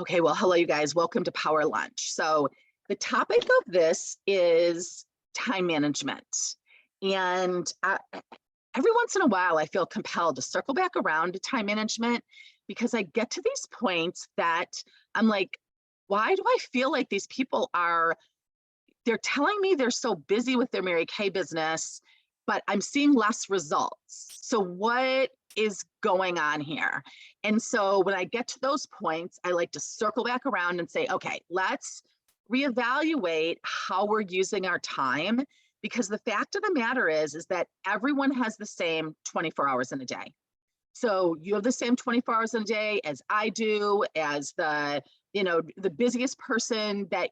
Okay, well, hello, you guys. Welcome to Power Lunch. So the topic of this is time management. And every once in a while, I feel compelled to circle back around to time management because I get to these points that I'm like, why do I feel like these people they're telling me they're so busy with their Mary Kay business, but I'm seeing less results. So what is going on here? And so when I get to those points, I like to circle back around and say, okay, let's reevaluate how we're using our time, because the fact of the matter is that everyone has the same 24 hours in a day. So you have the same 24 hours in a day as I do, as the busiest person that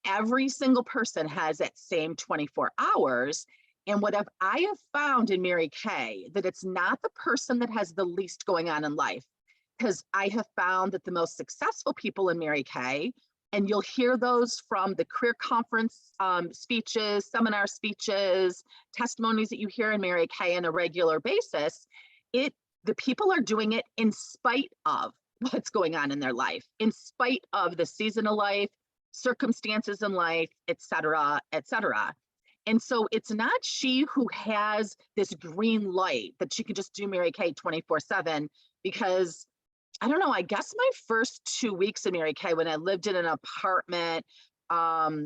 every single person has that same 24 hours. And I have found in Mary Kay, that it's not the person that has the least going on in life, because I have found that the most successful people in Mary Kay, and you'll hear those from the career conference speeches, seminar speeches, testimonies that you hear in Mary Kay on a regular basis, the people are doing it in spite of what's going on in their life, in spite of the season of life, circumstances in life, et cetera, et cetera. And so it's not she who has this green light that she can just do Mary Kay 24/7, because I don't know, I guess my first 2 weeks in Mary Kay, when I lived in an apartment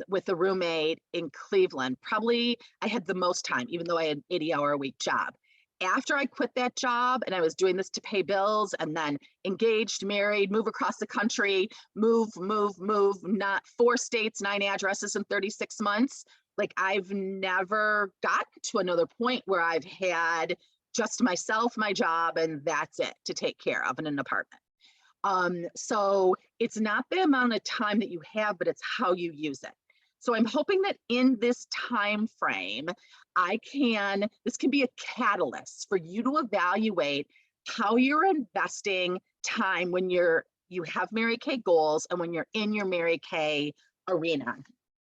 with a roommate in Cleveland, probably I had the most time, even though I had an 80-hour-a-week job. After I quit that job and I was doing this to pay bills, and then engaged, married, move across the country, move, not 4 states, 9 addresses in 36 months. Like, I've never gotten to another point where I've had just myself, my job, and that's it to take care of in an apartment. So it's not the amount of time that you have, but it's how you use it. So I'm hoping that in this time frame, this can be a catalyst for you to evaluate how you're investing time when you have Mary Kay goals and when you're in your Mary Kay arena.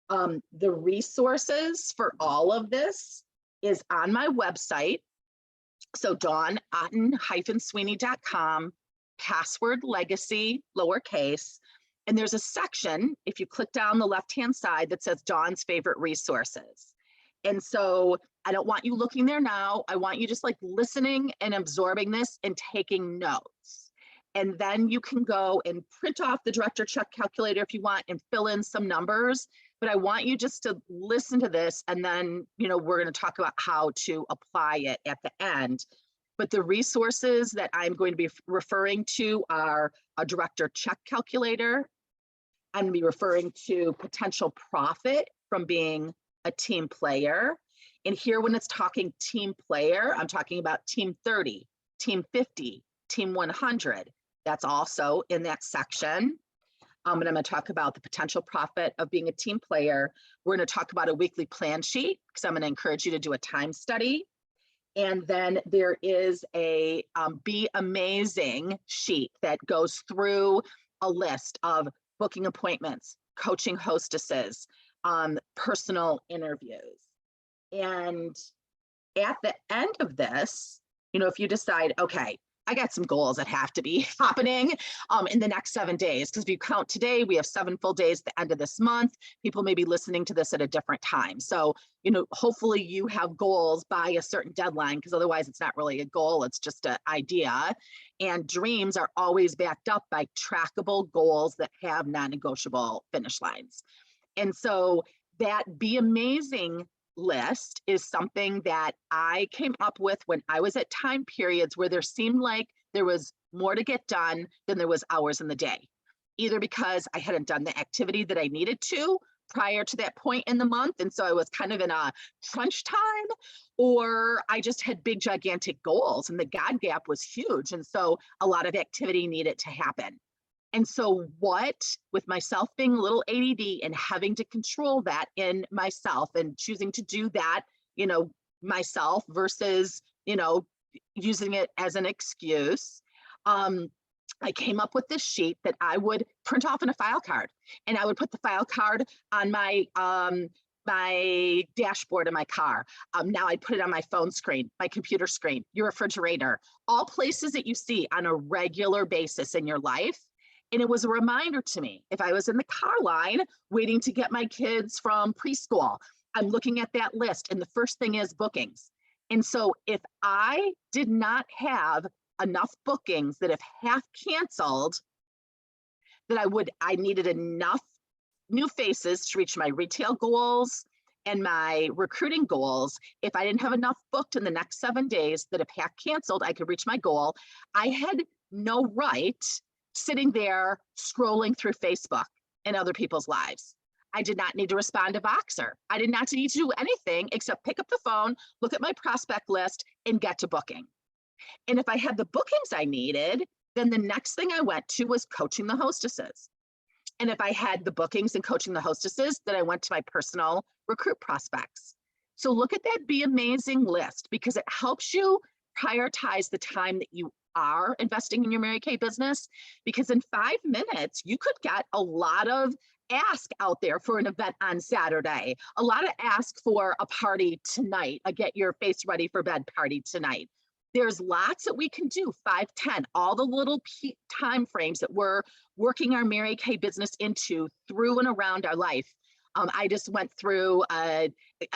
The resources for all of this is on my website. So Dawn, Otten-Sweeney.com, password legacy, lowercase. And there's a section, if you click down the left-hand side, that says Dawn's favorite resources. And so I don't want you looking there now. I want you just like listening and absorbing this and taking notes. And then you can go and print off the director check calculator if you want and fill in some numbers. But I want you just to listen to this, and then, we're going to talk about how to apply it at the end. But the resources that I'm going to be referring to are a director check calculator. I'm going to be referring to potential profit from being a team player. And here, when it's talking team player, I'm talking about team 30, team 50, team 100. That's also in that section. And I'm going to talk about the potential profit of being a team player. We're going to talk about a weekly plan sheet, because I'm going to encourage you to do a time study. And then there is a Be Amazing sheet that goes through a list of booking appointments, coaching hostesses, personal interviews. And at the end of this, if you decide, okay, I got some goals that have to be happening in the next 7 days, because if you count today, we have 7 full days at the end of this month. People may be listening to this at a different time. So, hopefully you have goals by a certain deadline, because otherwise it's not really a goal, it's just an idea. And dreams are always backed up by trackable goals that have non-negotiable finish lines. And so that Be Amazing list is something that I came up with when I was at time periods where there seemed like there was more to get done than there was hours in the day, either because I hadn't done the activity that I needed to prior to that point in the month, and so I was kind of in a crunch time, or I just had big gigantic goals and the God gap was huge, and so a lot of activity needed to happen. And so with myself being a little ADD and having to control that in myself and choosing to do that, myself versus, using it as an excuse, I came up with this sheet that I would print off in a file card, and I would put the file card on my dashboard in my car. Now I put it on my phone screen, my computer screen, your refrigerator, all places that you see on a regular basis in your life. And it was a reminder to me, if I was in the car line waiting to get my kids from preschool, I'm looking at that list and the first thing is bookings. And so if I did not have enough bookings that if half canceled, that I needed enough new faces to reach my retail goals and my recruiting goals. If I didn't have enough booked in the next 7 days, that if half canceled, I could reach my goal. I had no right sitting there scrolling through Facebook and other people's lives. I did not need to respond to Voxer. I did not need to do anything except pick up the phone, look at my prospect list, and get to booking. And if I had the bookings I needed, then the next thing I went to was coaching the hostesses. And if I had the bookings and coaching the hostesses, then I went to my personal recruit prospects. So look at that Be Amazing list, because it helps you prioritize the time that you are investing in your Mary Kay business. Because in 5 minutes, you could get a lot of ask out there for an event on Saturday, a lot of ask for a party tonight, a get your face ready for bed party tonight. There's lots that we can do, 5, 10, all the little time frames that we're working our Mary Kay business into through and around our life. I just went through a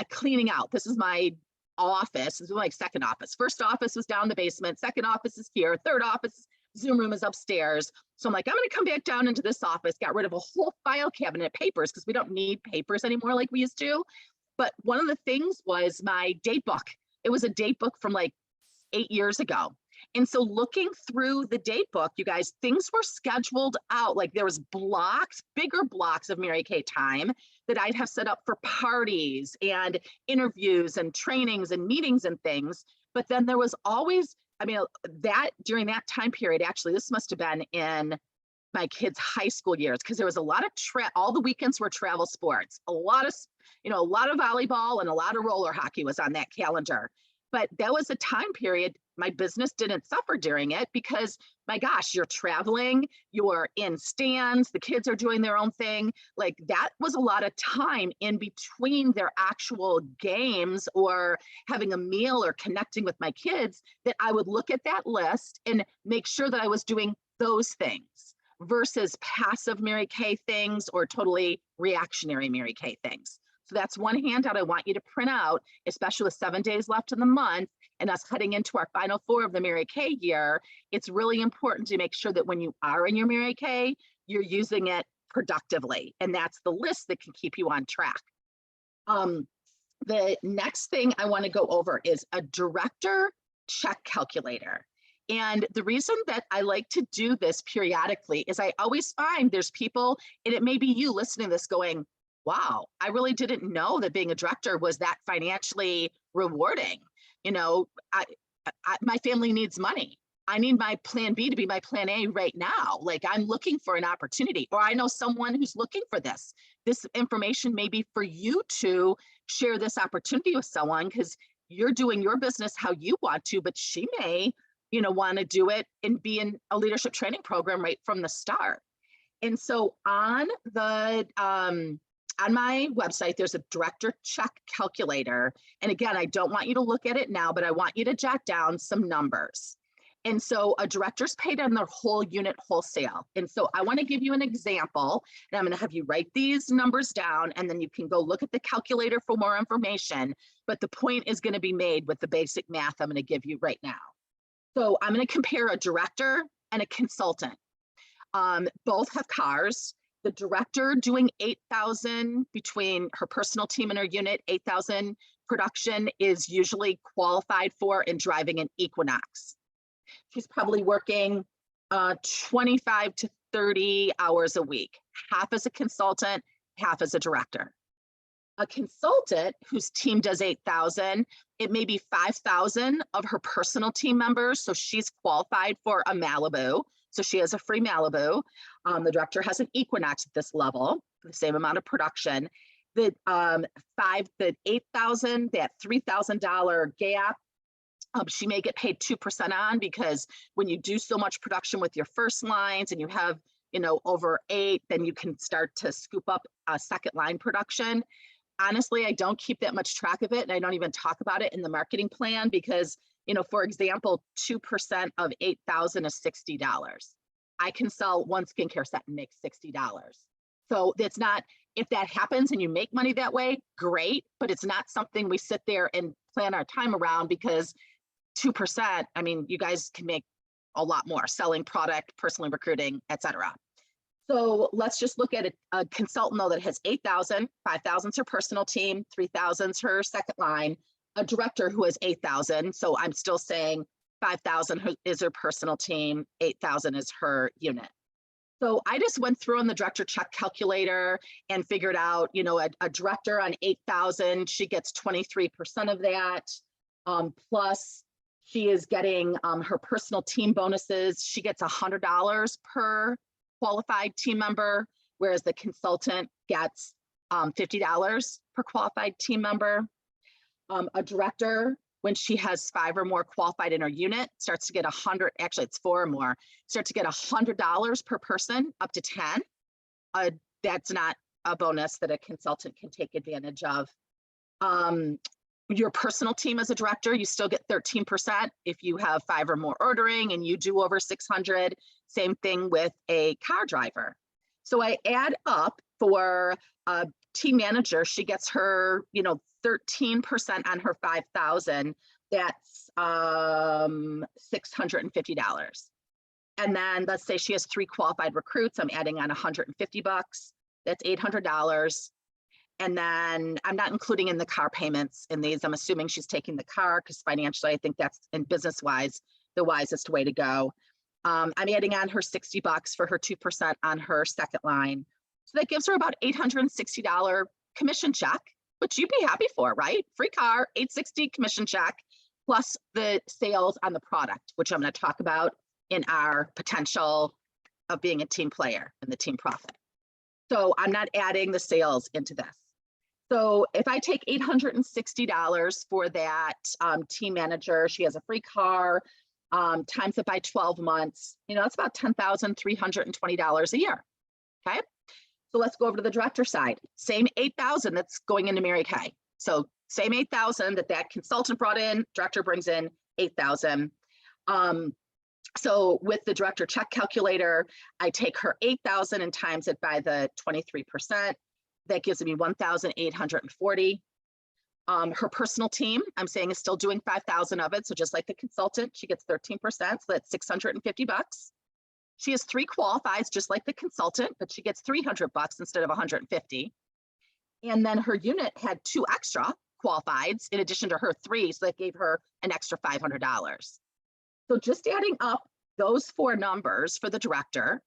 cleaning out. This is my office. This is my second office. First office was down the basement. Second office is here. Third office, Zoom room is upstairs. So I'm like, I'm going to come back down into this office, got rid of a whole file cabinet of papers because we don't need papers anymore like we used to. But one of the things was my date book. It was a date book from like 8 years ago. And so looking through the date book, you guys, things were scheduled out. Like there was blocks, bigger blocks of Mary Kay time that I'd have set up for parties and interviews and trainings and meetings and things. But then there was always, I mean, that during that time period, actually, this must have been in my kids' high school years, because there was a lot of all the weekends were travel sports, a lot of volleyball and a lot of roller hockey was on that calendar. But that was a time period my business didn't suffer during it because, my gosh, you're traveling, you're in stands, the kids are doing their own thing. Like that was a lot of time in between their actual games or having a meal or connecting with my kids that I would look at that list and make sure that I was doing those things versus passive Mary Kay things or totally reactionary Mary Kay things. So that's one handout I want you to print out, especially with 7 days left in the month and us heading into our final 4 of the Mary Kay year. It's really important to make sure that when you are in your Mary Kay, you're using it productively. And that's the list that can keep you on track. The next thing I want to go over is a director check calculator. And the reason that I like to do this periodically is I always find there's people, and it may be you listening to this going, wow, I really didn't know that being a director was that financially rewarding. You know, my family needs money. I need my plan B to be my plan A right now. Like I'm looking for an opportunity, or I know someone who's looking for this. This information may be for you to share this opportunity with someone because you're doing your business how you want to, but she may, want to do it and be in a leadership training program right from the start. And so on my website, there's a director check calculator. And again, I don't want you to look at it now, but I want you to jot down some numbers. And so a director's paid on their whole unit wholesale. And so I want to give you an example, and I'm going to have you write these numbers down, and then you can go look at the calculator for more information. But the point is going to be made with the basic math I'm going to give you right now. So I'm going to compare a director and a consultant. Both have cars. The director doing 8,000 between her personal team and her unit, 8,000 production is usually qualified for and driving an Equinox. She's probably working 25 to 30 hours a week, half as a consultant, half as a director. A consultant whose team does 8,000, it may be 5,000 of her personal team members. So she's qualified for a Malibu. So she has a free Malibu. The director has an Equinox at this level, the same amount of production. The 8,000, that $3,000 gap, she may get paid 2% on, because when you do so much production with your first lines and you have, over 8, then you can start to scoop up a second line production. Honestly, I don't keep that much track of it, and I don't even talk about it in the marketing plan because, for example, 2% of 8,000 is $60. I can sell one skincare set and make $60. So it's not, if that happens and you make money that way, great, but it's not something we sit there and plan our time around, because 2%, I mean, you guys can make a lot more selling product, personally recruiting, etc. So let's just look at a consultant though that has 8,000, 5,000 is her personal team, 3,000 is her second line, a director who has 8,000. So I'm still saying 5,000 is her personal team, 8,000 is her unit. So I just went through on the director check calculator and figured out, you know, a director on 8,000, she gets 23% of that, plus she is getting her personal team bonuses. She gets $100 per qualified team member, whereas the consultant gets $50 per qualified team member. A director, when she has 5 or more qualified in her unit, starts to get 100, actually it's 4 or more, starts to get $100 per person, up to 10. That's not a bonus that a consultant can take advantage of. Your personal team as a director, you still get 13% if you have 5 or more ordering and you do over 600. Same thing with a car driver. So I add up for a team manager, she gets her, you know, 13% on her 5,000. That's $650. And then let's say she has 3 qualified recruits. I'm adding on $150. That's $800. And then I'm not including in the car payments in these. I'm assuming she's taking the car because financially, I think that's, and business-wise, the wisest way to go. I'm adding on her $60 for her 2% on her second line. So that gives her about $860 commission check, which you'd be happy for, right? Free car, $860 commission check, plus the sales on the product, which I'm going to talk about in our potential of being a team player and the team profit. So I'm not adding the sales into this. So if I take $860 for that team manager, she has a free car, times it by 12 months, you know, that's about $10,320 a year, okay? So let's go over to the director side. Same 8,000 that's going into Mary Kay. So same 8,000 that consultant brought in, director brings in 8,000. So with the director check calculator, I take her 8,000 and times it by the 23%. That gives me 1,840. Her personal team, I'm saying, is still doing 5,000 of it. So just like the consultant, she gets 13%, so that's $650. She has 3 qualifies, just like the consultant, but she gets $300 instead of 150. And then her unit had 2 extra qualifieds in addition to her 3, so that gave her an extra $500. So just adding up those 4 numbers for the director,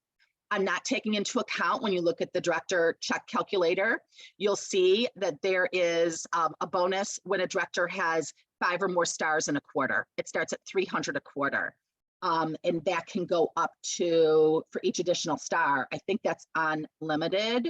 I'm not taking into account, when you look at the director check calculator, you'll see that there is a bonus when a director has 5 or more stars in a quarter. It starts at $300 a quarter. And that can go up to, for each additional star, I think that's unlimited.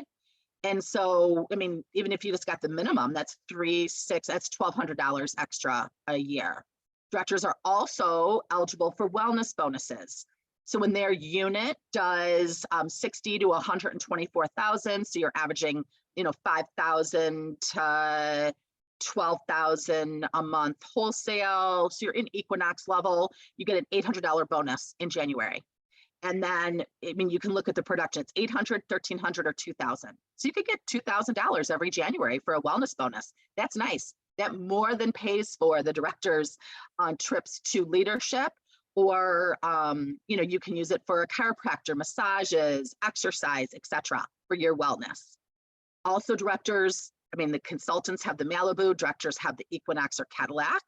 And so, I mean, even if you just got the minimum, that's that's $1,200 extra a year. Directors are also eligible for wellness bonuses. So when their unit does 60 to 124,000, so you're averaging, you know, 5,000 to 12,000 a month wholesale. So you're in Equinox level, you get an $800 bonus in January. And then, I mean, you can look at the production, it's 800, 1,300, or 2,000. So you could get $2,000 every January for a wellness bonus. That's nice. That more than pays for the directors on trips to leadership, or, you know, you can use it for a chiropractor, massages, exercise, etc. for your wellness. Also directors, I mean, the consultants have the Malibu, directors have the Equinox or Cadillac.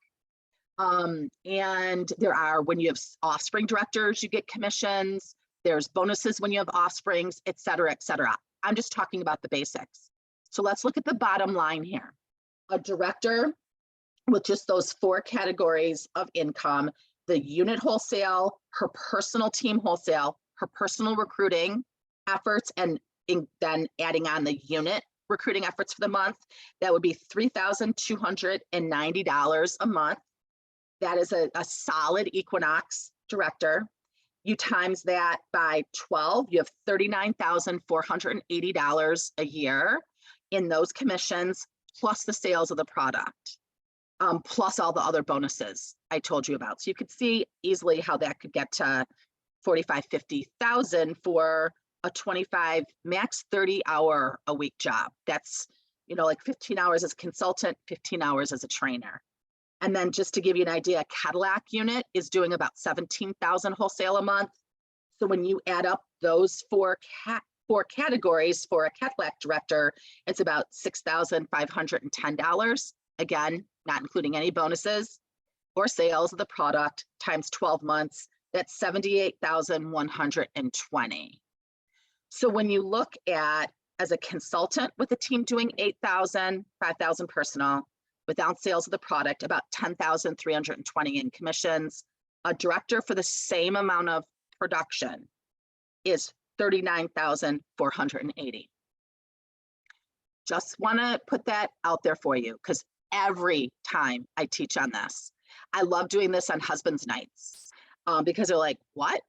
And there are, when you have offspring directors, you get commissions. There's bonuses when you have offsprings, et cetera, et cetera. I'm just talking about the basics. So let's look at the bottom line here. A director with just those 4 categories of income, the unit wholesale, her personal team wholesale, her personal recruiting efforts, and then adding on the unit recruiting efforts for the month, that would be $3,290 a month. That is a solid Equinox director. You times that by 12, you have $39,480 a year in those commissions, plus the sales of the product. Plus all the other bonuses I told you about. So you could see easily how that could get to 45, 50,000 for a 25, max 30-hour a week job. That's, like 15 hours as a consultant, 15 hours as a trainer. And then just to give you an idea, a Cadillac unit is doing about 17,000 wholesale a month. So when you add up those four categories for a Cadillac director, it's about $6,510. Again, not including any bonuses or sales of the product times 12 months, that's 78,120. So when you look at, as a consultant with a team doing 8,000, 5,000 personal, without sales of the product, about 10,320 in commissions. A director for the same amount of production is 39,480. Just want to put that out there for you, because every time I teach on this, I love doing this on husbands' nights, because they're like, what?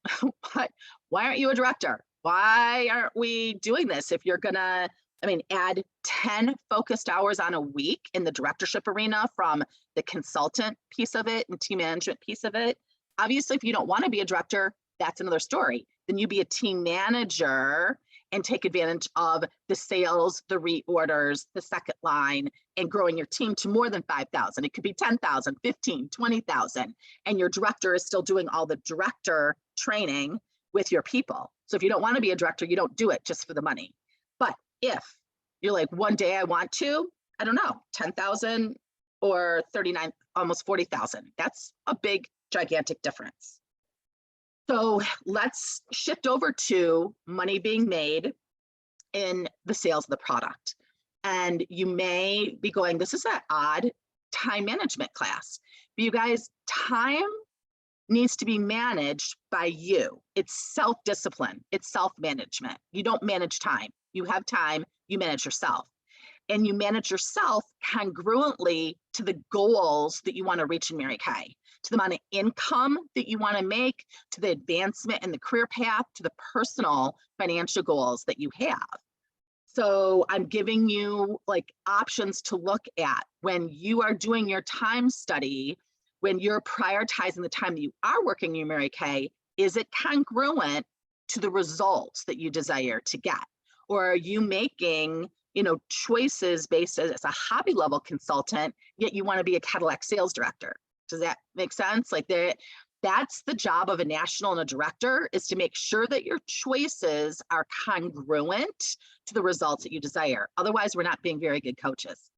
What? Why aren't you a director? Why aren't we doing this? If you're gonna, add 10 focused hours on a week in the directorship arena from the consultant piece of it and team management piece of it. Obviously, if you don't want to be a director, that's another story. Then you be a team manager and take advantage of the sales, the reorders, the second line, and growing your team to more than 5,000. It could be 10,000, 15, 20,000. And your director is still doing all the director training with your people. So if you don't want to be a director, you don't do it just for the money. But if you're like, one day I want to, I don't know, 10,000 or 39, almost 40,000. That's a big, gigantic difference. So let's shift over to money being made in the sales of the product. And you may be going, this is an odd time management class. But you guys, time needs to be managed by you. It's self-discipline. It's self-management. You don't manage time. You have time, you manage yourself. And you manage yourself congruently to the goals that you want to reach in Mary Kay, to the amount of income that you want to make, to the advancement in the career path, to the personal financial goals that you have. So I'm giving you like options to look at when you are doing your time study, when you're prioritizing the time that you are working in Mary Kay. Is it congruent to the results that you desire to get? Or are you making, choices based as a hobby level consultant, yet you want to be a Cadillac sales director? Does that make sense? Like that's the job of a national and a director, is to make sure that your choices are congruent to the results that you desire. Otherwise, we're not being very good coaches.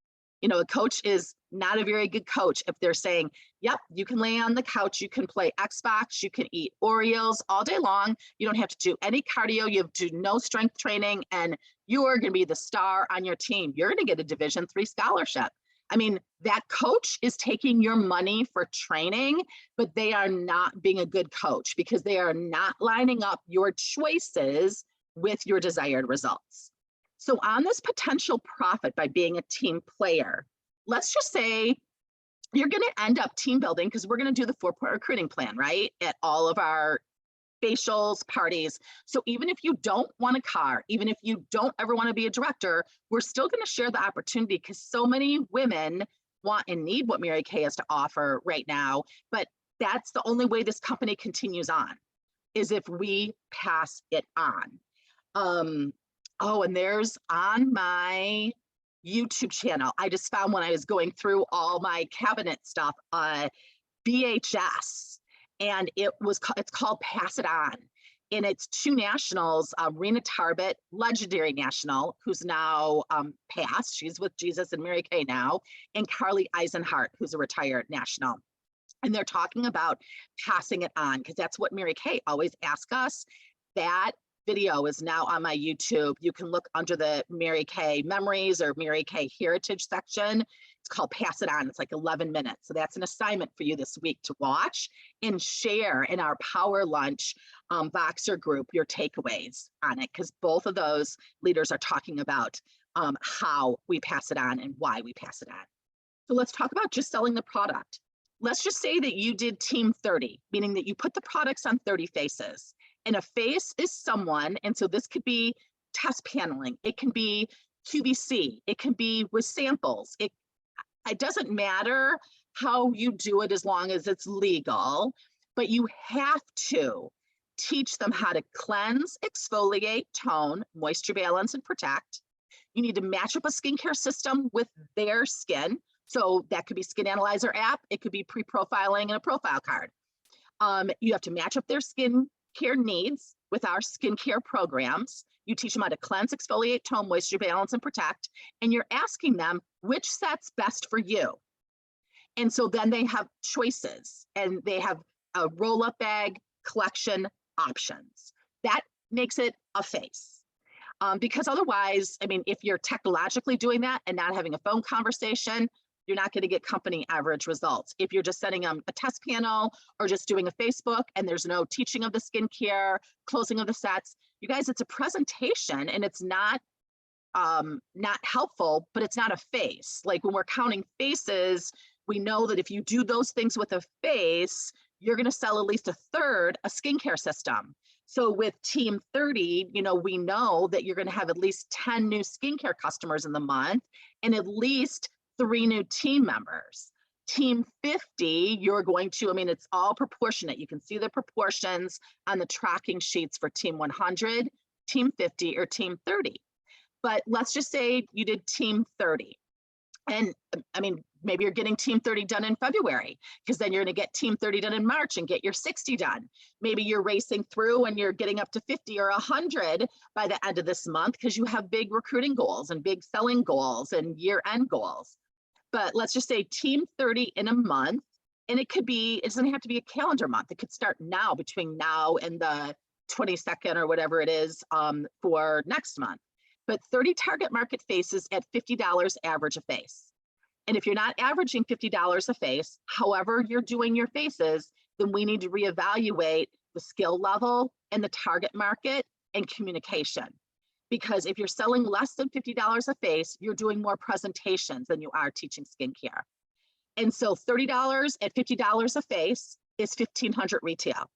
A coach is not a very good coach if they're saying, yep, you can lay on the couch, you can play Xbox, you can eat Oreos all day long, you don't have to do any cardio, you have to do no strength training, and you are going to be the star on your team. You're going to get a Division III scholarship. That coach is taking your money for training, but they are not being a good coach because they are not lining up your choices with your desired results. So on this potential profit by being a team player, let's just say you're going to end up team building, because we're going to do the 4-point recruiting plan, right? At all of our facials, parties. So even if you don't want a car, even if you don't ever want to be a director, we're still going to share the opportunity, because so many women want and need what Mary Kay has to offer right now. But that's the only way this company continues on, is if we pass it on. Oh, and there's on my YouTube channel, I just found when I was going through all my cabinet stuff, VHS, and it's called Pass It On. And it's two nationals, Rena Tarbett, legendary national, who's now passed. She's with Jesus and Mary Kay now, and Carly Eisenhart, who's a retired national. And they're talking about passing it on, because that's what Mary Kay always asks us. That video is now on my YouTube. You can look under the Mary Kay Memories or Mary Kay Heritage section. It's called Pass It On. It's like 11 minutes. So that's an assignment for you this week to watch and share in our Power Lunch Voxer group your takeaways on it, because both of those leaders are talking about how we pass it on and why we pass it on. So let's talk about just selling the product. Let's just say that you did team 30, meaning that you put the products on 30 faces. And a face is someone, and so this could be test paneling, it can be QVC, it can be with samples. It doesn't matter how you do it as long as it's legal, but you have to teach them how to cleanse, exfoliate, tone, moisture balance, and protect. You need to match up a skincare system with their skin. So that could be Skin Analyzer app. It could be pre-profiling and a profile card. You have to match up their skincare needs with our skincare programs. You teach them how to cleanse, exfoliate, tone, moisture balance, and protect. And you're asking them which set's best for you. And so then they have choices, and they have a roll-up bag collection options. That makes it a face. Because otherwise, I mean, if you're technologically doing that and not having a phone conversation, you're not going to get company average results. If you're just sending them a test panel or just doing a Facebook and there's no teaching of the skincare, closing of the sets, you guys, it's a presentation and it's not helpful, but it's not a face. Like when we're counting faces, we know that if you do those things with a face, you're going to sell at least a third a skincare system. So with Team 30, you know, we know that you're going to have at least 10 new skincare customers in the month and at least 3 new team members. Team 50, you're going to, I mean, it's all proportionate. You can see the proportions on the tracking sheets for Team 100, Team 50, or Team 30. But let's just say you did Team 30. And I mean, maybe you're getting Team 30 done in February, because then you're going to get Team 30 done in March and get your 60 done. Maybe you're racing through and you're getting up to 50 or 100 by the end of this month because you have big recruiting goals and big selling goals and year-end goals. But let's just say Team 30 in a month, and it doesn't have to be a calendar month. It could start now, between now and the 22nd or whatever it is for next month. But 30 target market faces at $50 average a face. And if you're not averaging $50 a face, however you're doing your faces, then we need to reevaluate the skill level and the target market and communication. Because if you're selling less than $50 a face, you're doing more presentations than you are teaching skincare. And so $30 at $50 a face is $1,500 retail.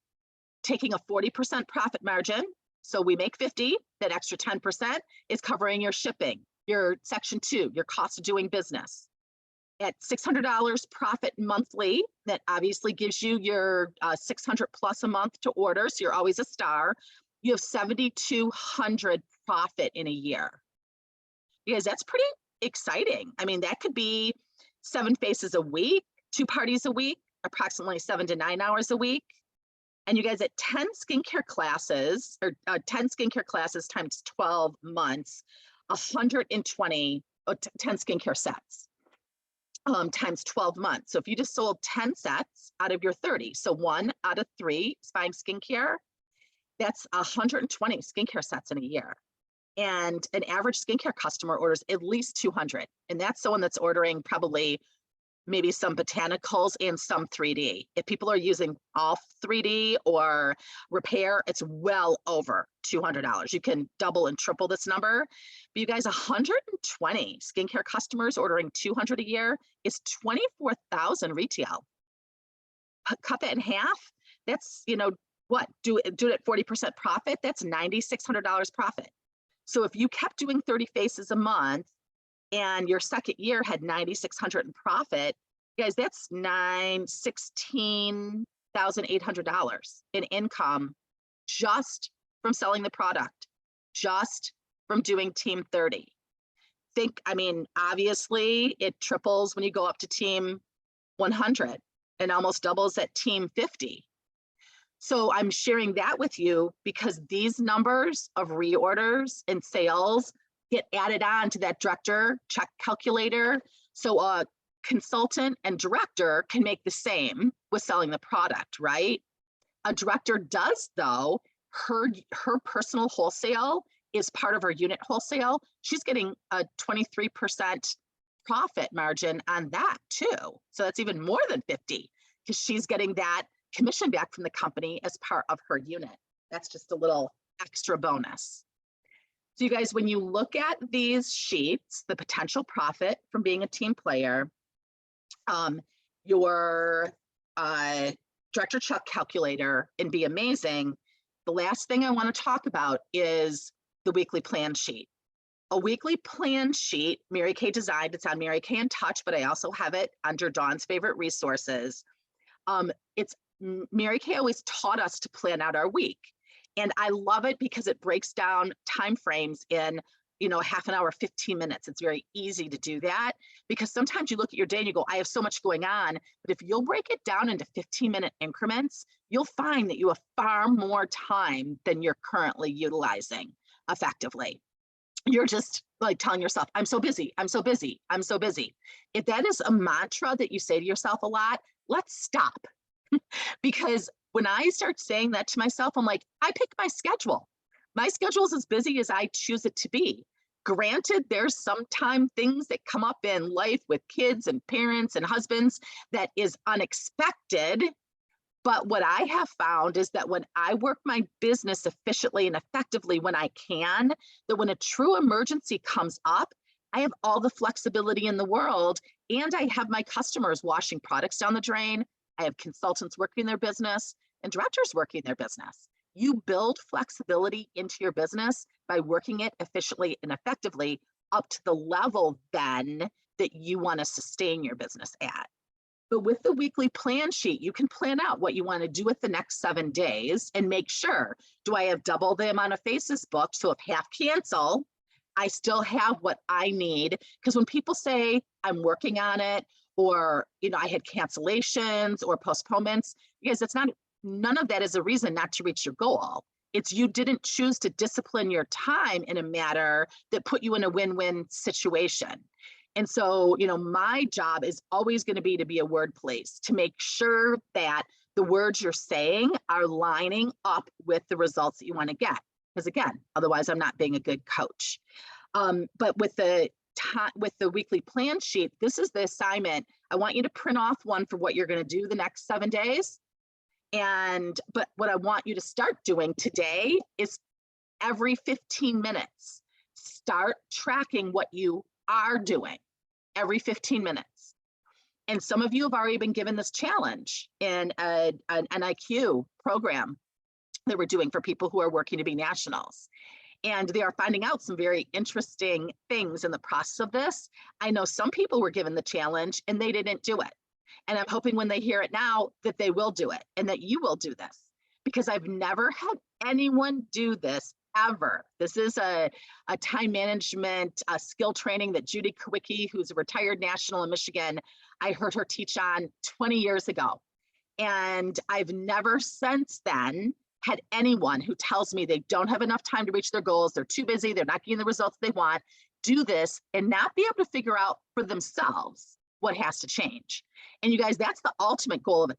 Taking a 40% profit margin, so we make 50, that extra 10% is covering your shipping, your Section 2, your cost of doing business. At $600 profit monthly, that obviously gives you your 600 plus a month to order, so you're always a star. You have 7,200 profit in a year. Because that's pretty exciting. I mean, that could be 7 faces a week, 2 parties a week, approximately 7 to 9 hours a week. And you guys, at 10 skincare classes, or 10 skincare classes times 12 months, 120, 10 skincare sets times 12 months. So if you just sold 10 sets out of your 30, so 1 out of 3 is buying skincare, that's 120 skincare sets in a year. And an average skincare customer orders at least 200. And that's someone that's ordering probably maybe some botanicals and some 3D. If people are using all 3D or repair, it's well over $200. You can double and triple this number. But you guys, 120 skincare customers ordering 200 a year is 24,000 retail. Cut that in half, that's, you know, what, do it at 40% profit, that's $9,600 profit. So if you kept doing 30 faces a month and your second year had 9,600 in profit, guys, that's $16,800 in income just from selling the product, just from doing Team 30. I mean, obviously it triples when you go up to Team 100 and almost doubles at Team 50. So I'm sharing that with you because these numbers of reorders and sales get added on to that director check calculator. So a consultant and director can make the same with selling the product, right? A director does, though, her personal wholesale is part of her unit wholesale. She's getting a 23% profit margin on that too. So that's even more than 50 because she's getting that commission back from the company as part of her unit. That's just a little extra bonus. So you guys, when you look at these sheets, the potential profit from being a team player, your director check calculator, and Be Amazing, the last thing I want to talk about is the weekly plan sheet. A weekly plan sheet, Mary Kay designed, it's on Mary Kay in Touch, but I also have it under Dawn's Favorite Resources. Mary Kay always taught us to plan out our week. And I love it because it breaks down time frames in, half an hour, 15 minutes. It's very easy to do that because sometimes you look at your day and you go, I have so much going on. But if you'll break it down into 15-minute increments, you'll find that you have far more time than you're currently utilizing effectively. You're just like telling yourself, I'm so busy, I'm so busy, I'm so busy. If that is a mantra that you say to yourself a lot, let's stop. Because when I start saying that to myself, I'm like, I pick my schedule. My schedule is as busy as I choose it to be. Granted, there's sometimes things that come up in life with kids and parents and husbands that is unexpected. But what I have found is that when I work my business efficiently and effectively when I can, that when a true emergency comes up, I have all the flexibility in the world, and I have my customers washing products down the drain. I have consultants working their business and directors working their business. You build flexibility into your business by working it efficiently and effectively up to the level then that you want to sustain your business at. But with the weekly plan sheet, you can plan out what you want to do with the next 7 days and make sure, do I have double the amount of faces booked? So if half cancel, I still have what I need. Because when people say I'm working on it, or, I had cancellations or postponements, because none of that is a reason not to reach your goal. It's you didn't choose to discipline your time in a manner that put you in a win-win situation. And so, my job is always going to be a word police to make sure that the words you're saying are lining up with the results that you want to get. Because again, otherwise I'm not being a good coach. But with the weekly plan sheet, this is the assignment. I want you to print off one for what you're going to do the next 7 days. But what I want you to start doing today is every 15 minutes, start tracking what you are doing every 15 minutes. And some of you have already been given this challenge in an NIQ program that we're doing for people who are working to be nationals. And they are finding out some very interesting things in the process of this. I know some people were given the challenge and they didn't do it. And I'm hoping when they hear it now that they will do it and that you will do this, because I've never had anyone do this ever. This is a time management skill training that Judy Kowicki, who's a retired national in Michigan, I heard her teach on 20 years ago. And I've never since then had anyone who tells me they don't have enough time to reach their goals, they're too busy, they're not getting the results they want, do this and not be able to figure out for themselves what has to change. And you guys, that's the ultimate goal of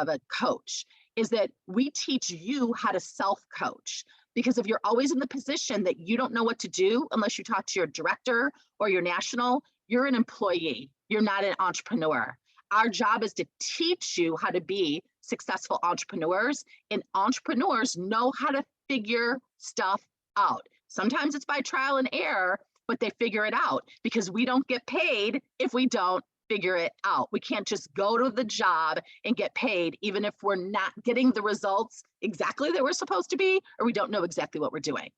a coach, is that we teach you how to self-coach. Because if you're always in the position that you don't know what to do unless you talk to your director or your national, you're an employee, you're not an entrepreneur. Our job is to teach you how to be successful entrepreneurs, and entrepreneurs know how to figure stuff out. Sometimes it's by trial and error, but they figure it out because we don't get paid if we don't figure it out. We can't just go to the job and get paid, even if we're not getting the results exactly that we're supposed to be, or we don't know exactly what we're doing.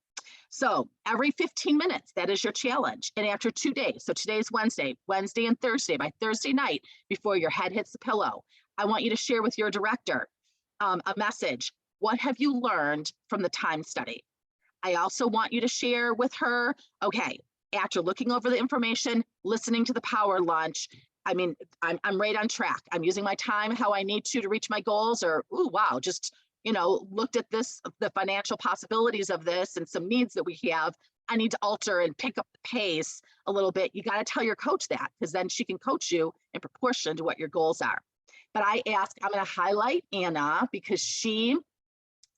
So every 15 minutes, that is your challenge. And after 2 days, so today's Wednesday and Thursday, by Thursday night, before your head hits the pillow, I want you to share with your director a message. What have you learned from the time study? I also want you to share with her, okay, after looking over the information, listening to the power lunch, I'm right on track. I'm using my time how I need to reach my goals, or, ooh, wow, just, looked at this, the financial possibilities of this and some needs that we have. I need to alter and pick up the pace a little bit. You got to tell your coach that, because then she can coach you in proportion to what your goals are. But I'm going to highlight Anna because she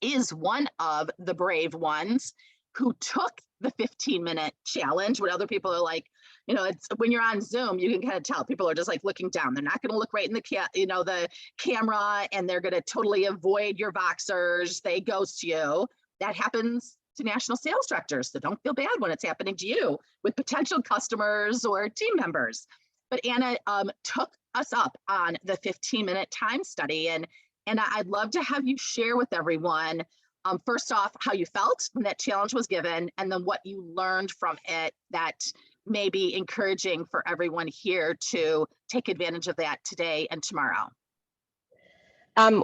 is one of the brave ones who took the 15-minute challenge when other people are like, it's when you're on Zoom, you can kind of tell people are just like looking down. They're not going to look right in the camera, and they're going to totally avoid your Voxers. They ghost you. That happens to national sales directors. So don't feel bad when it's happening to you with potential customers or team members. But Anna took us up on the 15-minute time study. And I'd love to have you share with everyone, first off, how you felt when that challenge was given, and then what you learned from it that may be encouraging for everyone here to take advantage of that today and tomorrow.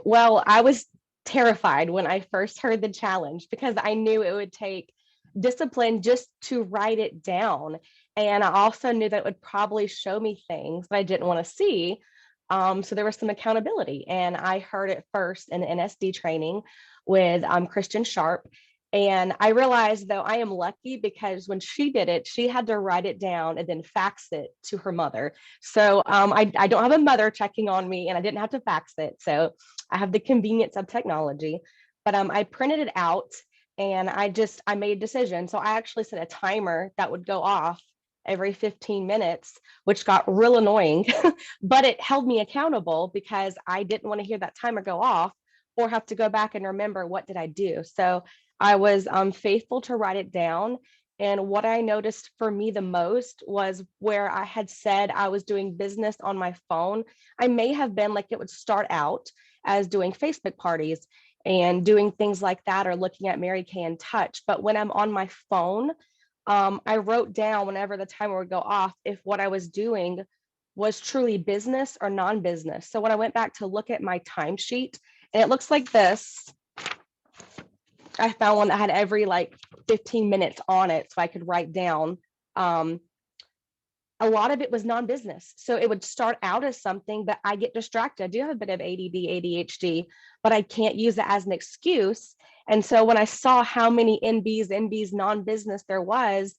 Well, I was terrified when I first heard the challenge because I knew it would take discipline just to write it down. And I also knew that it would probably show me things that I didn't want to see. So there was some accountability. And I heard it first in NSD training with Christian Sharp. And I realized, though, I am lucky because when she did it, she had to write it down and then fax it to her mother. So I don't have a mother checking on me, and I didn't have to fax it. So I have the convenience of technology, but I printed it out and I made a decision. So I actually set a timer that would go off every 15 minutes, which got real annoying, but it held me accountable because I didn't want to hear that timer go off or have to go back and remember what did I do. So I was faithful to write it down. And what I noticed for me the most was where I had said I was doing business on my phone. I may have been like, it would start out as doing Facebook parties and doing things like that, or looking at Mary Kay in Touch. But when I'm on my phone, I wrote down whenever the timer would go off if what I was doing was truly business or non-business. So when I went back to look at my timesheet, and it looks like this, I found one that had every like 15 minutes on it so I could write down. A lot of it was non-business. So it would start out as something, but I get distracted. I do have a bit of ADD, ADHD, but I can't use it as an excuse. And so when I saw how many NBs, non-business there was,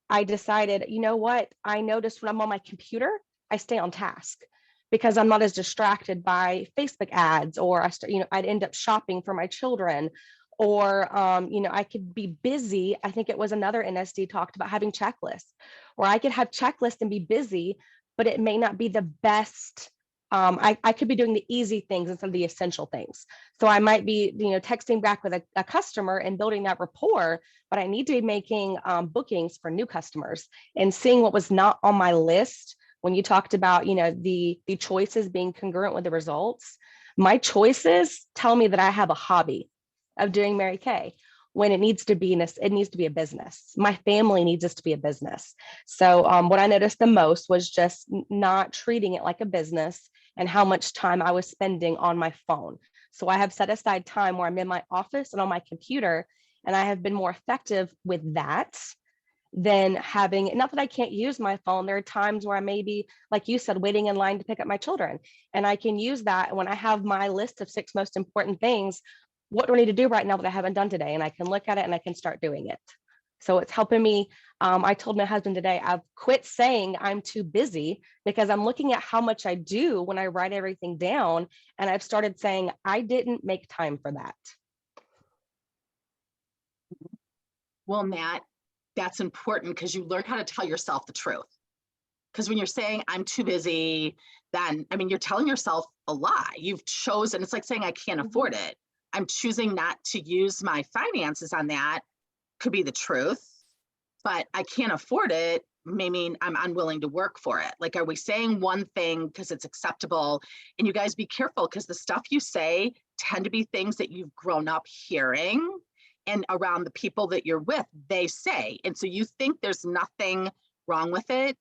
I decided, you know what? I noticed when I'm on my computer, I stay on task because I'm not as distracted by Facebook ads, or I'd end up shopping for my children, or I could be busy. I think it was another NSD talked about having checklists, or I could have checklists and be busy, but it may not be the best. I could be doing the easy things instead of the essential things. So I might be, texting back with a customer and building that rapport, but I need to be making bookings for new customers and seeing what was not on my list. When you talked about, the choices being congruent with the results, my choices tell me that I have a hobby of doing Mary Kay when it needs to be a business. My family needs this to be a business. So what I noticed the most was just not treating it like a business and how much time I was spending on my phone. So I have set aside time where I'm in my office and on my computer, and I have been more effective with that than having, not that I can't use my phone. There are times where I may be, like you said, waiting in line to pick up my children. And I can use that when I have my list of 6 most important things. What do I need to do right now that I haven't done today? And I can look at it and I can start doing it. So it's helping me. I told my husband today, I've quit saying I'm too busy because I'm looking at how much I do when I write everything down. And I've started saying, I didn't make time for that. Well, Matt, that's important because you learn how to tell yourself the truth. Because when you're saying I'm too busy, then, you're telling yourself a lie. You've chosen, it's like saying I can't afford it. I'm choosing not to use my finances on that, could be the truth, but I can't afford it may mean I'm unwilling to work for it. Like, are we saying one thing because it's acceptable? And you guys be careful, because the stuff you say tend to be things that you've grown up hearing and around the people that you're with, they say. And so you think there's nothing wrong with it.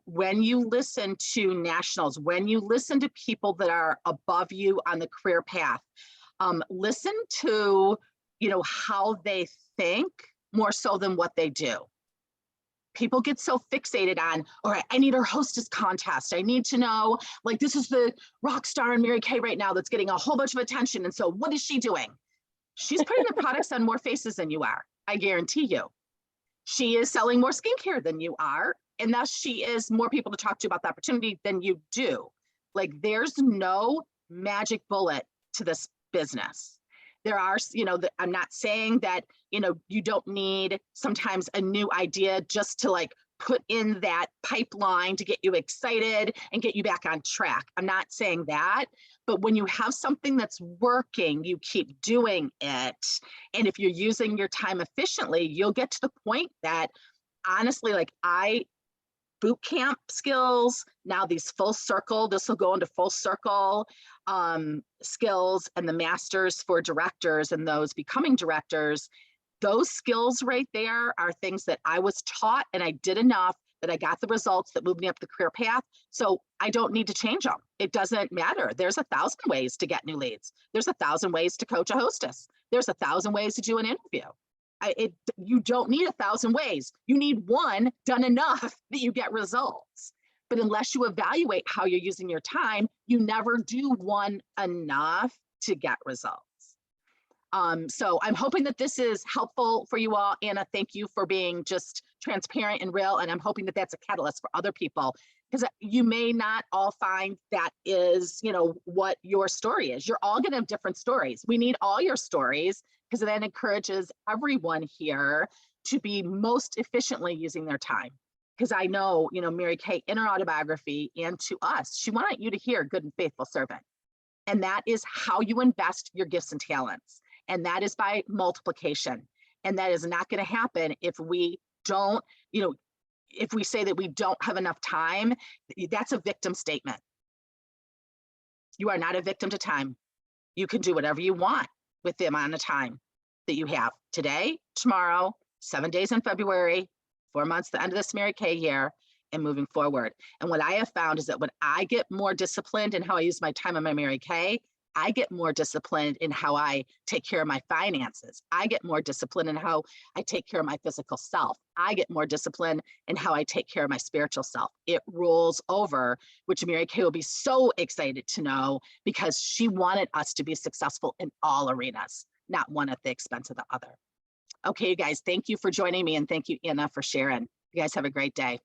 When you listen to nationals, when you listen to people that are above you on the career path, listen to, how they think more so than what they do. People get so fixated on, all right, I need our hostess contest. I need to know, like, this is the rock star in Mary Kay right now that's getting a whole bunch of attention. And so what is she doing? She's putting the products on more faces than you are. I guarantee you. She is selling more skincare than you are. And thus she is more people to talk to about the opportunity than you do. Like, there's no magic bullet to this business. There are, I'm not saying that, you don't need sometimes a new idea just to like put in that pipeline to get you excited and get you back on track. I'm not saying that, but when you have something that's working, you keep doing it. And if you're using your time efficiently, you'll get to the point that honestly, like, boot camp skills, now these full circle, this will go into full circle skills, and the masters for directors and those becoming directors, those skills right there are things that I was taught, and I did enough that I got the results that moved me up the career path. So I don't need to change them. It doesn't matter. There's 1,000 ways to get new leads. There's 1,000 ways to coach a hostess. There's 1,000 ways to do an interview. You don't need 1,000 ways. You need one done enough that you get results. But unless you evaluate how you're using your time, you never do one enough to get results. So I'm hoping that this is helpful for you all. Anna, thank you for being just transparent and real. And I'm hoping that that's a catalyst for other people, because you may not all find that is, what your story is. You're all going to have different stories. We need all your stories, because that encourages everyone here to be most efficiently using their time. Because I know, Mary Kay in her autobiography and to us, she wanted you to hear good and faithful servant. And that is how you invest your gifts and talents. And that is by multiplication. And that is not going to happen if we don't, if we say that we don't have enough time. That's a victim statement. You are not a victim to time. You can do whatever you want with the amount of time that you have today, tomorrow, 7 days in February, 4 months, the end of this Mary Kay year, and moving forward. And what I have found is that when I get more disciplined in how I use my time on my Mary Kay, I get more disciplined in how I take care of my finances. I get more disciplined in how I take care of my physical self. I get more disciplined in how I take care of my spiritual self. It rolls over, which Mary Kay will be so excited to know, because she wanted us to be successful in all arenas, not one at the expense of the other. Okay, you guys, thank you for joining me, and thank you, Anna, for sharing. You guys have a great day.